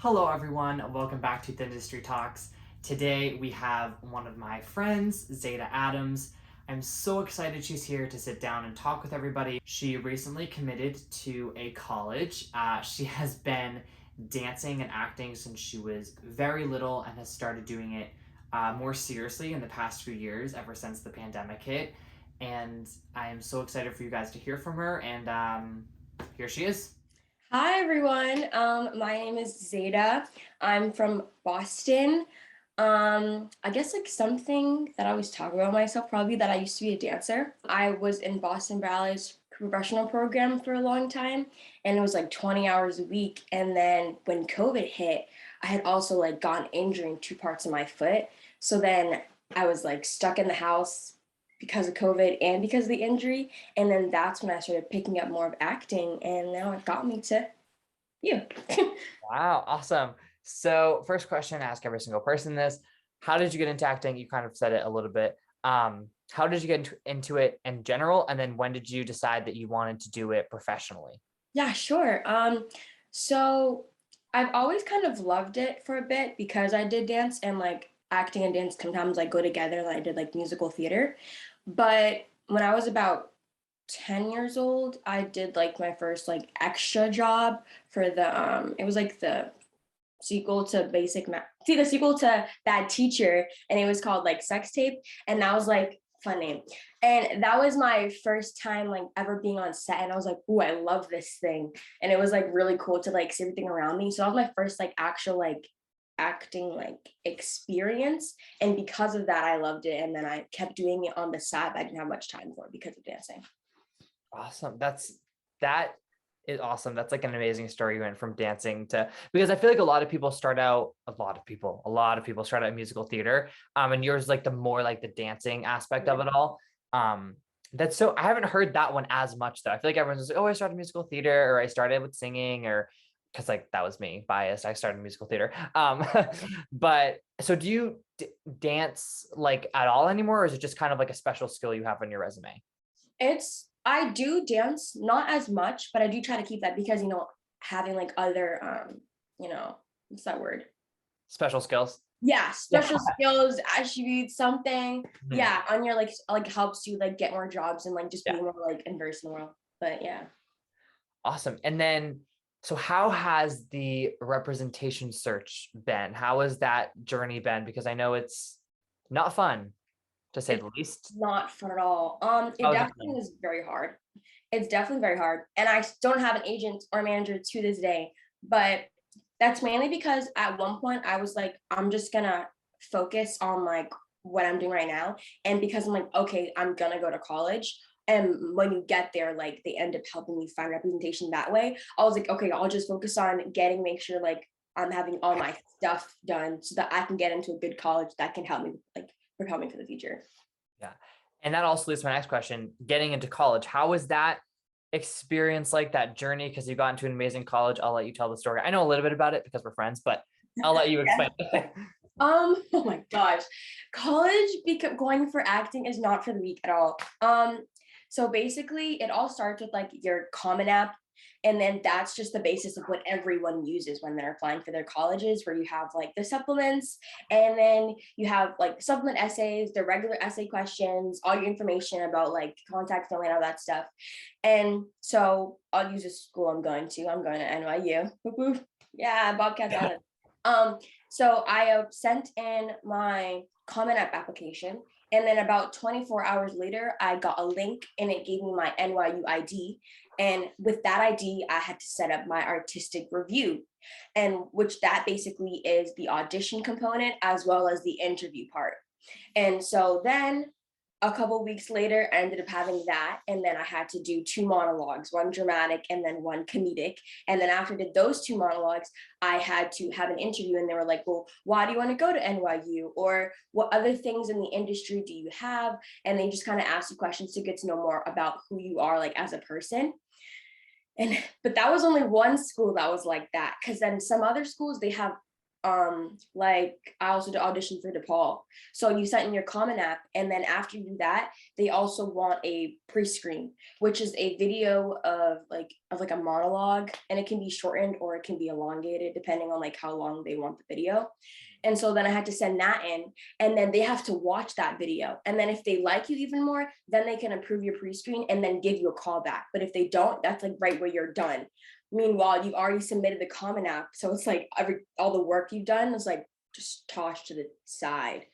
Hello, everyone. Welcome back to the Industry Talks. Today we have one of my friends, Zayda Adams. I'm so excited she's here to sit down and talk with everybody. She recently committed to a college. She has been dancing and acting since she was very little and has started doing it more seriously in the past few years, ever since the pandemic hit. And I am so excited for you guys to hear from her. And here she is. Hi everyone. My name is Zayda. I'm from Boston. I guess like something that I always talk about myself, probably that I used to be a dancer. I was in Boston Ballet's professional program for a long time, and it was like 20 hours a week. And then when COVID hit, I had also like gotten injured in two parts of my foot. So then I was like stuck in the house because of COVID and because of the injury. And then that's when I started picking up more of acting, and now it got me to you. Wow, awesome. So, first question, I ask every single person this. How did you get into acting? You kind of said it a little bit. How did you get into it in general? And then when did you decide that you wanted to do it professionally? Yeah, sure. So I've always kind of loved it for a bit because I did dance, and like acting and dance sometimes like go together. And I did like musical theater. But when I was about 10 years old, I did like my first like extra job for the it was like the sequel to the sequel to Bad Teacher, and it was called like Sex Tape, and that was like fun name. And that was my first time like ever being on set, and I was like, "Ooh, I love this thing." And it was like really cool to like see everything around me. So that was my first like actual like acting like experience, and because of that I loved it, and then I kept doing it on the side, but I didn't have much time for it because of dancing. Awesome. That is awesome. That's like an amazing story. You went from dancing to, because I feel like a lot of people start out in musical theater. And yours like the more like the dancing aspect of it all. Um, that's so I haven't heard that one as much though. I feel like everyone's just like, oh, I started musical theater, or I started with singing, or because like that was me biased. I started musical theater. But so do you dance like at all anymore, or is it just kind of like a special skill you have on your resume? It's I do dance, not as much, but I do try to keep that because having like other what's that word? Special skills. Yeah, Yeah. special skills, attributes, something. Mhm. Yeah, on your like helps you like get more jobs and like just Yeah. be more like immersed in the world. But yeah. Awesome. And then, so how has the representation search been? How has that journey been? Because I know it's not fun, to say It's the least. not fun at all. It How has it definitely been? is very hard. It's definitely very hard. And I don't have an agent or manager to this day, but that's mainly because at one point I was like, I'm just gonna focus on like what I'm doing right now. And because I'm like, okay, I'm gonna go to college. And when you get there, like they end up helping me find representation that way. I was like, okay, I'll just focus on make sure like I'm having all my stuff done so that I can get into a good college that can help me like propel me for the future. Yeah. And that also leads to my next question, getting into college. How was that experience, like that journey? Because you got into an amazing college. I'll let you tell the story. I know a little bit about it because we're friends, but I'll let you explain. Oh my gosh. College going for acting is not for the weak at all. So basically it all starts with like your Common App, and then that's just the basis of what everyone uses when they're applying for their colleges, where you have like the supplements, and then you have like supplement essays, the regular essay questions, all your information about like contact filling, all that stuff. And so I'll use a school I'm going to. I'm going to NYU. Whoop, whoop. Yeah, Bobcats Island. Um, so I sent in my Common App application, and then about 24 hours later, I got a link and it gave me my NYU ID. And with that ID, I had to set up my artistic review, and which that basically is the audition component as well as the interview part. And so then a couple weeks later, I ended up having that. And then I had to do two monologues, one dramatic and then one comedic. And then after I did those two monologues, I had to have an interview. And they were like, well, why do you want to go to NYU? Or what other things in the industry do you have? And they just kind of ask you questions to get to know more about who you are like as a person. And but that was only one school that was like that. Cause then some other schools, they have like I also did audition for DePaul. So you sent in your Common App, and then after you do that, they also want a pre-screen, which is a video of like a monologue, and it can be shortened or it can be elongated depending on like how long they want the video. And so then I had to send that in, and then they have to watch that video. And then if they like you even more, then they can approve your pre-screen and then give you a call back. But if they don't, that's like right where you're done. Meanwhile, you've already submitted the Common App, so it's like all the work you've done is like just tossed to the side.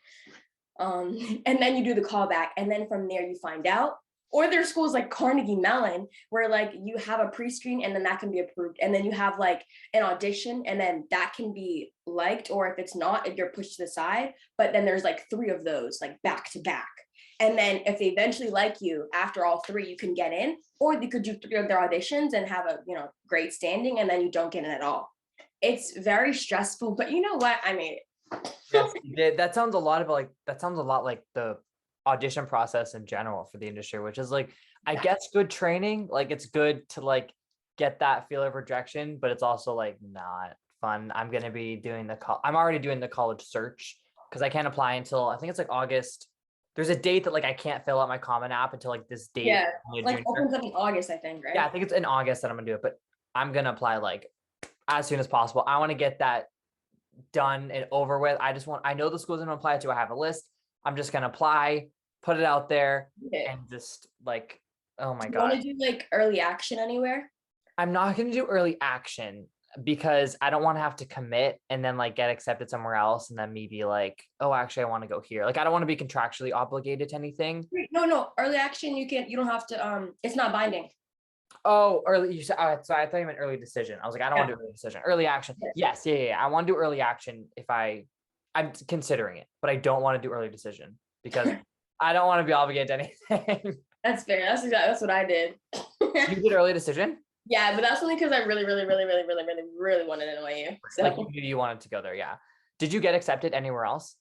And then you do the callback, and then from there you find out. Or there's schools like Carnegie Mellon where like you have a pre-screen and then that can be approved, and then you have like an audition and then that can be liked, or if it's not, if you're pushed to the side. But then there's like 3 of those like back to back. And then if they eventually like you after all 3, you can get in, or you could do 3 of their auditions and have a great standing, and then you don't get in at all. It's very stressful, but you know what? I made it. Yes, you did. That sounds a lot like the audition process in general for the industry, which is like, I guess, good training. Like, it's good to like get that feel of rejection, but it's also like not fun. I'm already doing the college search because I can't apply until I think it's like August. There's a date that like I can't fill out my Common App until like this date. Yeah, like June. opens up in August, I think, right? Yeah, I think it's in August that I'm gonna do it, but I'm gonna apply like as soon as possible. I want to get that done and over with. I know the schools I'm gonna apply to. I have a list. I'm just gonna apply, put it out there, and just like, oh my Do you God. want to do like early action anywhere? I'm not gonna do early action because I don't want to have to commit and then like get accepted somewhere else and then me be like, oh, actually I want to go here. Like, I don't want to be contractually obligated to anything. No, early action, you don't have to, it's not binding. Oh, early. You said, oh, so I thought you meant early decision. I was like, I don't want to do early decision. Early action. Yes, yeah. I want to do early action if I'm considering it, but I don't want to do early decision because I don't want to be obligated to anything. That's fair. That's what I did. You did early decision? Yeah, but that's only because I really, really, really, really, really, really, really wanted to NYU. So. Like you knew you wanted to go there, yeah. Did you get accepted anywhere else?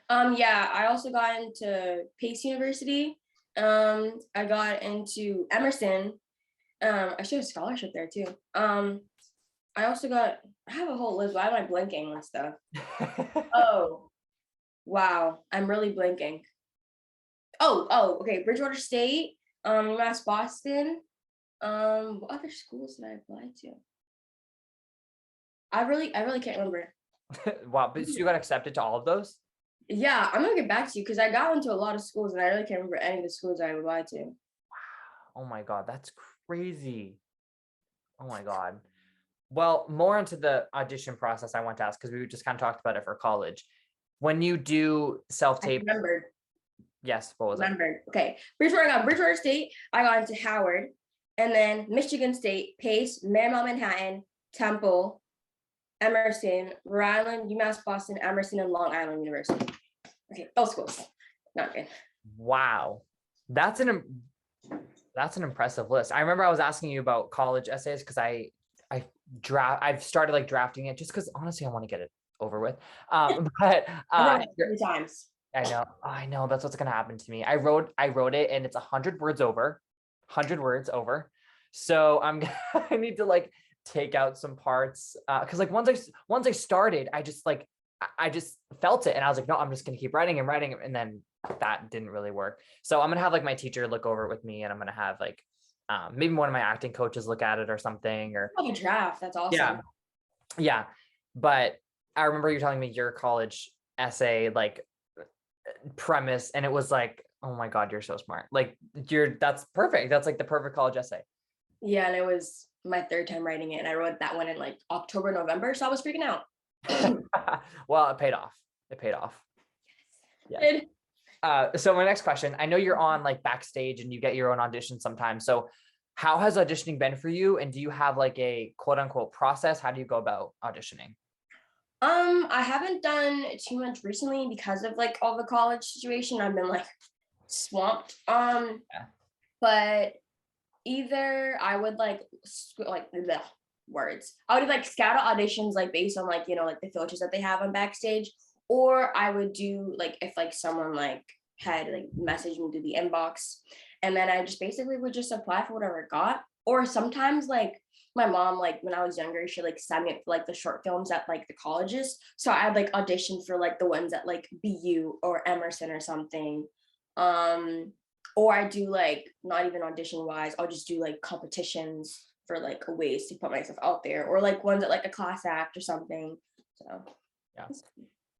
Yeah, I also got into Pace University. I got into Emerson. I should have a scholarship there too. I have a whole list. Why am I blinking and stuff? Oh, wow. I'm really blinking. Okay. Bridgewater State, UMass Boston. What other schools did I apply to? I really can't remember. Wow, but you got accepted to all of those? Yeah, I'm gonna get back to you because I got into a lot of schools and I really can't remember any of the schools I applied to. Wow. Oh my God, that's crazy. Oh my God. Well, more into the audition process I want to ask, because we just kind of talked about it for college. When you do self-tape. I remembered. Yes, what was it? Okay. Bridgewater State, I got into Howard, and then Michigan State, Pace, Marymount Manhattan, Temple, Emerson, Rhode Island, UMass Boston, Emerson, and Long Island University. Okay, those schools. Not good. Wow. That's an impressive list. I remember I was asking you about college essays because I've started like drafting it just because honestly I want to get it over with. But 3 times. I know that's what's gonna happen to me. I wrote it and it's 100 words over. So I need to like take out some parts because like once I started, I just felt it and I was like, no, I'm just gonna keep writing and then that didn't really work. So I'm gonna have like my teacher look over it with me, and I'm gonna have like maybe one of my acting coaches look at it or something, or a draft. That's awesome. Yeah. But I remember you telling me your college essay like premise, and it was like, oh my God, you're so smart. Like that's perfect. That's like the perfect college essay. Yeah, and it was my 3rd time writing it, and I wrote that one in like October, November, so I was freaking out. Well, it paid off. Yes. So my next question, I know you're on like backstage and you get your own audition sometimes. So how has auditioning been for you? And do you have like a quote unquote process? How do you go about auditioning? I haven't done too much recently because of like all the college situation. I've been like swamped. But either I would like the words. I would like scout out auditions like based on like like the filters that they have on backstage, or I would do like if like someone like had like messaged me through the inbox, and then I just basically would just apply for whatever I got. Or sometimes like my mom, like when I was younger, she like signed me up for like the short films at like the colleges. So I'd like audition for like the ones at like BU or Emerson or something. Um, or I do like not even audition wise, I'll just do like competitions for like ways to put myself out there, or like ones at like a class act or something. So Yeah.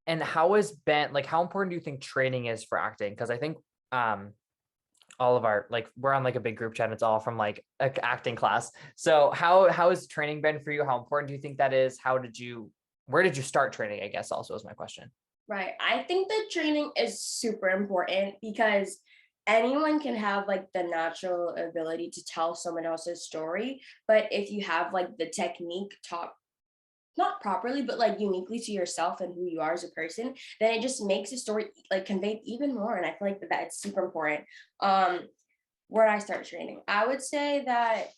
And how has been like how important do you think training is for acting? Because I think all of our like we're on like a big group chat. It's all from like acting class. So how has training been for you? How important do you think that is? Where did you start training? I guess also is my question. right. I think that training is super important because anyone can have like the natural ability to tell someone else's story. But if you have like the technique taught not properly, but like uniquely to yourself and who you are as a person, then it just makes the story like conveyed even more. And I feel like that it's super important. Um, where I start training, I would say that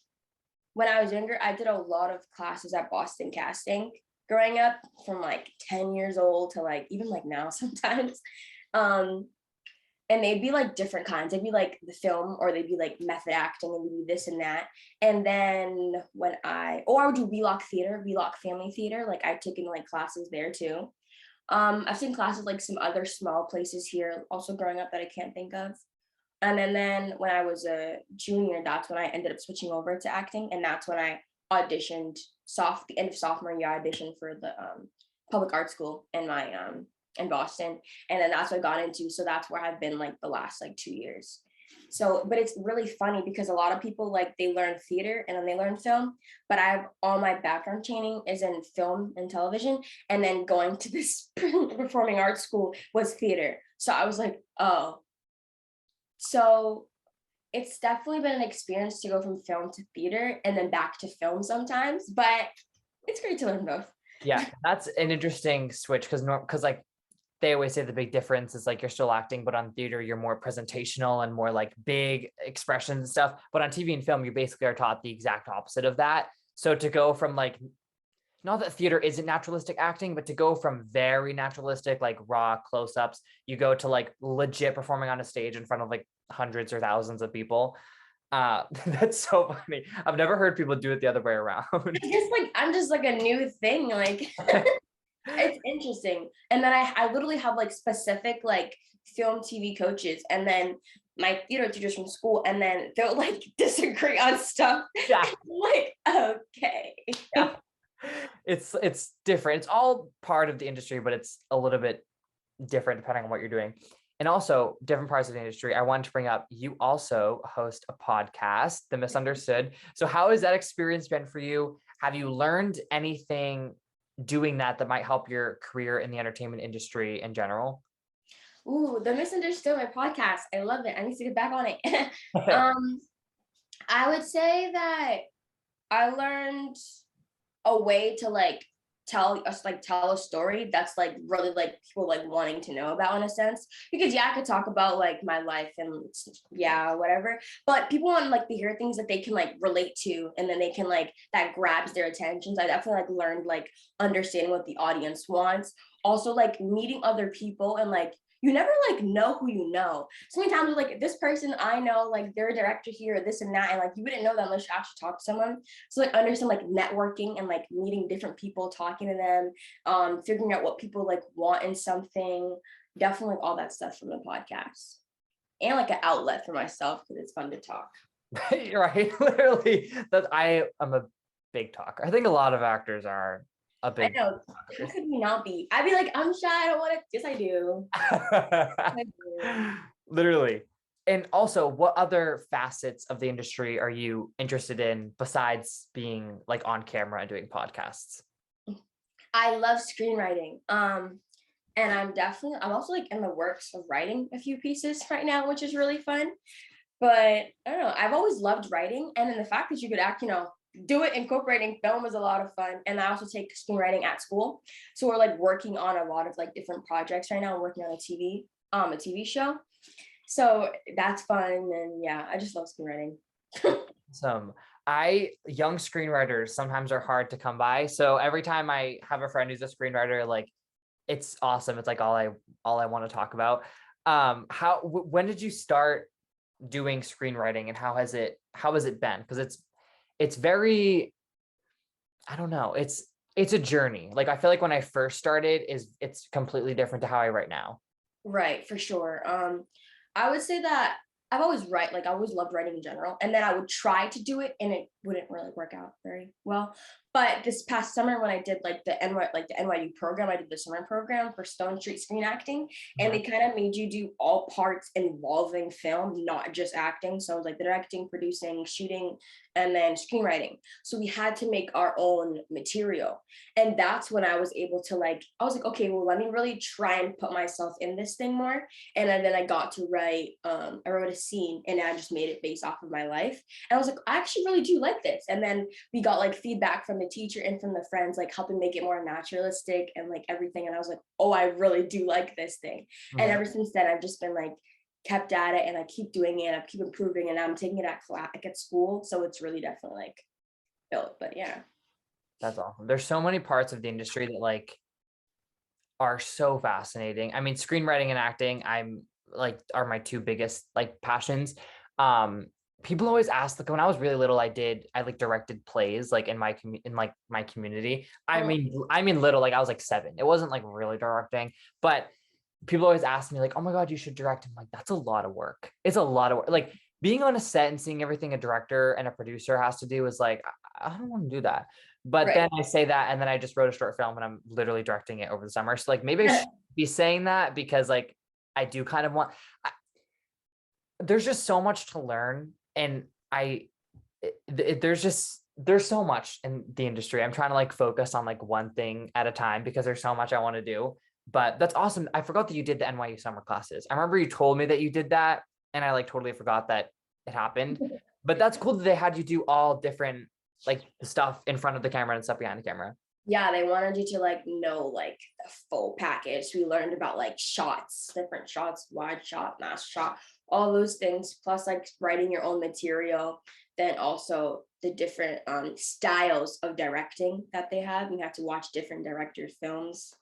when I was younger, I did a lot of classes at Boston Casting growing up from like 10 years old to like even like now sometimes. Um, and they'd be like different kinds. They'd be like the film, or they'd be like method acting, and we'd do this and that. And then I would do Wheelock Theater, Wheelock Family Theater. Like I've taken like classes there too. I've seen classes like some other small places here also growing up that I can't think of. And then when I was a junior, that's when I ended up switching over to acting, and that's when I auditioned the end of sophomore year. I auditioned for the public art school in my in Boston, and then that's what I got into. So that's where I've been like the last like 2 years. So, but it's really funny because a lot of people like they learn theater and then they learn film, but I've all my background training is in film and television, and then going to this performing arts school was theater. So I was like, oh, so it's definitely been an experience to go from film to theater and then back to film sometimes, but it's great to learn both. Yeah, that's an interesting switch because like they always say the big difference is like you're still acting, but on theater you're more presentational and more like big expressions and stuff. But on TV and film, you basically are taught the exact opposite of that. So to go from like not that theater isn't naturalistic acting, but to go from very naturalistic, like raw close-ups, you go to like legit performing on a stage in front of like hundreds or thousands of people. That's so funny. I've never heard people do it the other way around. I'm just like a new thing. Like it's interesting. And then I literally have like specific like film TV coaches, and then my theater teachers from school, and then they'll like disagree on stuff. Yeah. Like, okay. Yeah. It's different. It's all part of the industry, but it's a little bit different depending on what you're doing. And also different parts of the industry. I wanted to bring up, you also host a podcast, The Misunderstood. So how has that experience been for you? Have you learned anything doing that might help your career in the entertainment industry in general? Ooh, the Misunderstood, my podcast. I love it. I need to get back on it. um, I would say that I learned a way to like tell a story that's like really like people like wanting to know about in a sense, because yeah, I could talk about like my life and yeah, whatever, but people want like to hear things that they can like relate to, and then they can like that grabs their attention. So I definitely like learned like understanding what the audience wants, also like meeting other people, and like you never like know who you know. So many times like this person I know, like they're a director here, this and that, and like you wouldn't know that unless you actually talk to someone. So like understand like networking and like meeting different people, talking to them, figuring out what people like want in something. Definitely all that stuff from the podcast, and like an outlet for myself because it's fun to talk. Right. Literally, that I am a big talker. I think a lot of actors are a I big know. How talkers. could we not be? I'd be like, I'm shy. I don't want to. Yes, I do. I do. Literally. And also, what other facets of the industry are you interested in besides being like on camera and doing podcasts? I love screenwriting. And I'm also like in the works of writing a few pieces right now, which is really fun. But I don't know. I've always loved writing, and then the fact that you could act, do it incorporating film is a lot of fun. And I also take screenwriting at school, so we're like working on a lot of like different projects right now. I'm working on a TV show, so that's fun. And yeah, I just love screenwriting. Some young screenwriters sometimes are hard to come by. So every time I have a friend who's a screenwriter, like it's awesome. It's like all I want to talk about. When did you start doing screenwriting, and how has it been? Because it's very, I don't know, it's a journey. Like I feel like when I first started it's completely different to how I write now. Right, for sure. I would say that I've always I always loved writing in general, and then I would try to do it, and it wouldn't really work out very well. But this past summer, when I did the NYU program, I did the summer program for Stone Street Screen Acting, and Mhm. they kind of made you do all parts involving film, not just acting. So it was like directing, producing, shooting, and then screenwriting. So we had to make our own material, and that's when I was able to I was like, okay, well, let me really try and put myself in this thing more. And then I got to write, I wrote a scene and I just made it based off of my life. And I was like, I actually really do like this. And then we got like feedback from the teacher and from the friends, like helping make it more naturalistic and like everything. And I was like, oh, I really do like this thing. And Mhm. ever since then, I've just been like kept at it, and I keep doing it. I keep improving, and I'm taking it at class, like at school. So it's really definitely like built, but yeah. That's awesome. There's so many parts of the industry that like are so fascinating. I mean, screenwriting and acting, I'm like are my two biggest like passions. Um, People always ask, like when I was really little, I like directed plays like in in like my community. Oh, I mean little, like I was like 7. It wasn't like really directing, but people always ask me like, "Oh my God, you should direct." I'm like, that's a lot of work. It's a lot of work. Like being on a set and seeing everything a director and a producer has to do is like, I don't want to do that. But then right. I say that, and then I just wrote a short film and I'm literally directing it over the summer. So like maybe I should be saying that because like I do kind of want. There's just so much to learn, and there's so much in the industry. I'm trying to like focus on like one thing at a time because there's so much I want to do. But that's awesome. I forgot that you did the NYU summer classes. I remember you told me that you did that, and I like totally forgot that it happened. But that's cool that they had you do all different like stuff in front of the camera and stuff behind the camera. Yeah, they wanted you to like know like the full package. We learned about like shots, different shots, wide shot, mass shot, all those things, plus like writing your own material. Then also the different styles of directing that they have. You have to watch different directors' films.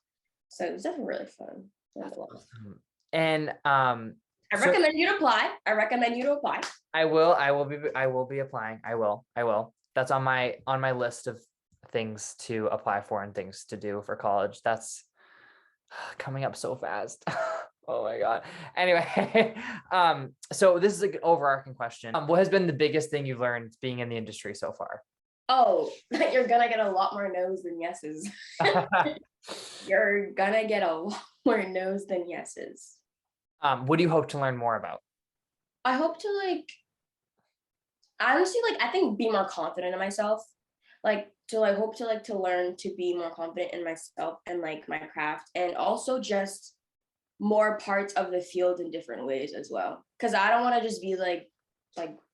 So it was definitely really fun. Learned That's a lot. awesome. And I so recommend you to apply. I recommend you to apply. I will be applying. I will. That's on my list of things to apply for and things to do for college. That's coming up so fast. Oh my God. Anyway, so this is an overarching question. What has been the biggest thing you've learned being in the industry so far? Oh, you're gonna get a lot more no's than yeses. You're gonna get a lot more no's than yeses. What do you hope to learn more about? I hope to honestly I think be more confident in myself. Hope to to learn to be more confident in myself and like my craft, and also just more parts of the field in different ways as well. Cause I don't want to just be like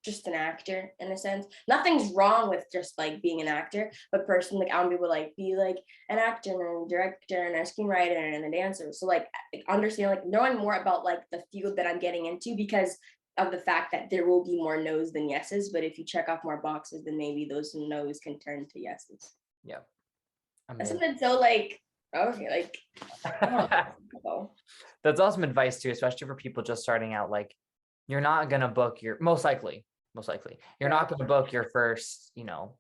just an actor in a sense. Nothing's wrong with just like being an actor, but personally, like I want to be able to like be like an actor and a director and a screenwriter and a dancer. So like understand like knowing more about like the field that I'm getting into, because of the fact that there will be more no's than yeses. But if you check off more boxes, then maybe those no's can turn to yeses. Yeah, That's amazing. something so like okay, like I don't know. That's awesome advice too, especially for people just starting out. Like, you're not gonna book your most likely, you're Right. not gonna book your first,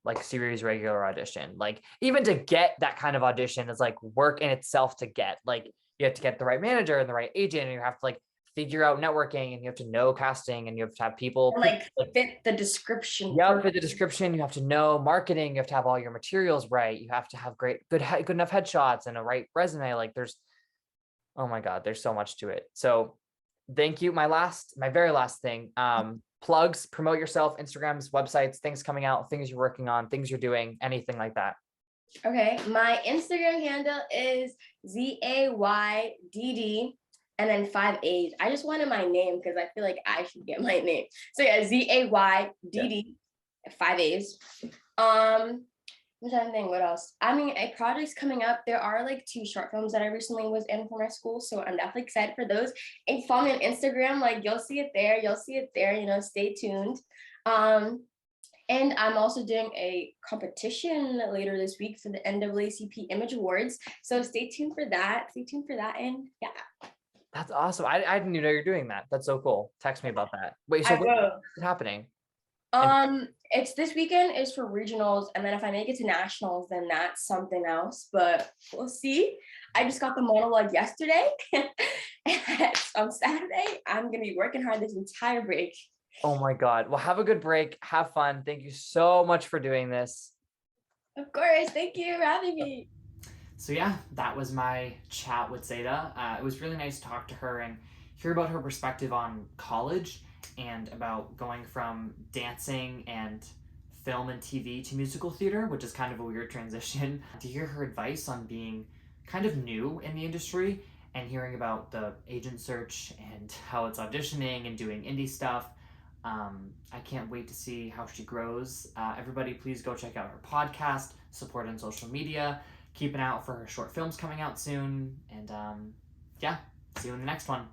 like series regular audition. Like, even to get that kind of audition is like work in itself to get. Like, you have to get the right manager and the right agent, and you have to like figure out networking, and you have to know casting, and you have to have And people like like fit the description yeah, perfect. for the description, you have to know marketing, you have to have all your materials right, you have to have good enough headshots and a right resume. Like, oh my God, there's so much to it. So thank you. My very last thing, plugs, promote yourself, Instagrams, websites, things coming out, things you're working on, things you're doing, anything like that. Okay, my Instagram handle is ZAYDD and then 5 A's. I just wanted my name because I feel like I should get my name. So yeah, Yeah. ZAYDD, 5 A's. I'm trying to think what else. I mean, a project's coming up. There are like 2 short films that I recently was in for my school, so I'm definitely excited for those. And follow me on Instagram, like you'll see it there. You'll see it there. Stay tuned. Um, and I'm also doing a competition later this week for the NAACP Image Awards. So stay tuned for that. Stay tuned for that. And yeah, That's awesome. I didn't even know you're doing that. That's so cool. Text me about that. Wait, so I when will. is it happening? And Um, It's this weekend is for regionals, and then if I make it to nationals, then that's something else. But we'll see. I just got the monologue yesterday, and on Saturday I'm gonna be working hard this entire break. Oh my God. Well, have a good break. Have fun. Thank you so much for doing this. Of course, thank you for having me. So yeah, that was my chat with Zayda. It was really nice to talk to her and hear about her perspective on college and about going from dancing and film and TV to musical theater, which is kind of a weird transition. To hear her advice on being kind of new in the industry and hearing about the agent search and how it's auditioning and doing indie stuff. I can't wait to see how she grows. Everybody, please go check out her podcast, support on social media, keep an eye out for her short films coming out soon, and yeah, see you in the next one.